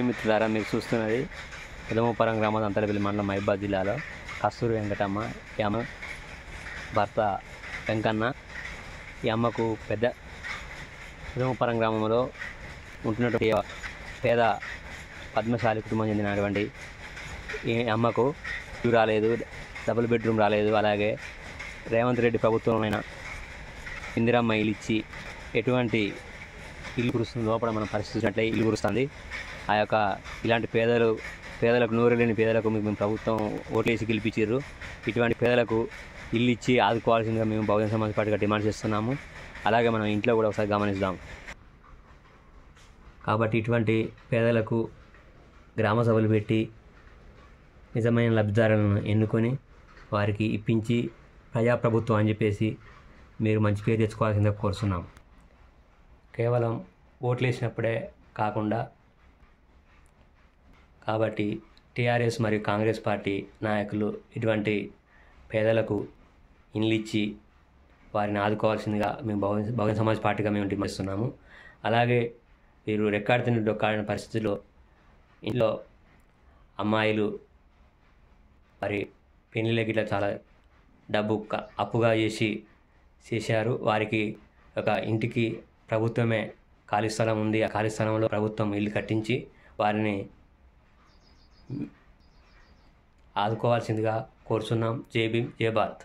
మిత్రులారా, మీరు చూస్తున్నది పెదమపురం గ్రామం అంతర్పల్లి మండలం మహబూబాబాద్ జిల్లాలో కస్తూరి వెంకటమ్మ ఈ అమ్మ భర్త వెంకన్న. ఈ అమ్మకు పెదమపురం గ్రామంలో ఉంటున్నటువంటి పేద పద్మశాలి కుటుంబం చెందినటువంటి ఈ అమ్మకు ఇల్లు రాలేదు, డబుల్ బెడ్రూమ్ రాలేదు. అలాగే రేవంత్ రెడ్డి ప్రభుత్వమైన ఇందిరమ్మ ఇల్లు ఇచ్చి ఎటువంటి ఇల్లు కురుస్తుంది లోపల మనం పరిస్థితినట్లే ఇల్లు కురుస్తుంది. ఆ యొక్క ఇలాంటి పేదలకు నూరెలేని పేదలకు మేము ప్రభుత్వం ఓట్లేసి గెలిపించారు. ఇటువంటి పేదలకు ఇల్లు ఇచ్చి ఆదుకోవాల్సిందిగా మేము బహుజన సమాజ్ పార్టీగా డిమాండ్ చేస్తున్నాము. అలాగే మనం ఇంట్లో కూడా ఒకసారి గమనిద్దాం. కాబట్టి ఇటువంటి పేదలకు గ్రామ సభలు పెట్టి నిజమైన లబ్ధిదారులను ఎన్నుకొని వారికి ఇప్పించి ప్రజాప్రభుత్వం అని చెప్పేసి మీరు మంచి పేరు తెచ్చుకోవాల్సిందిగా కోరుతున్నాం. కేవలం ఓట్లు వేసినప్పుడే కాకుండా కాబట్టి టీఆర్ఎస్ మరియు కాంగ్రెస్ పార్టీ నాయకులు ఇటువంటి పేదలకు ఇండ్లు ఇచ్చి వారిని ఆదుకోవాల్సిందిగా మేము బహుజన సమాజ్ పార్టీగా మేము డిమాండ్ చేస్తున్నాము. అలాగే వీరు రెక్కాడితిని డొక్కాడిన పరిస్థితుల్లో ఇంట్లో అమ్మాయిలు వారి పెళ్ళిళ్ళకి ఇట్లా చాలా డబ్బు అప్పుగా చేశారు. వారికి ఒక ఇంటికి ప్రభుత్వమే ఖాళీ స్థలం ఉంది. ఆ ఖాళీ స్థలంలో ప్రభుత్వం ఇల్లు కట్టించి వారిని ఆదుకోవాల్సిందిగా కోరుచున్నాం. జై భీమ్, జై భారత్.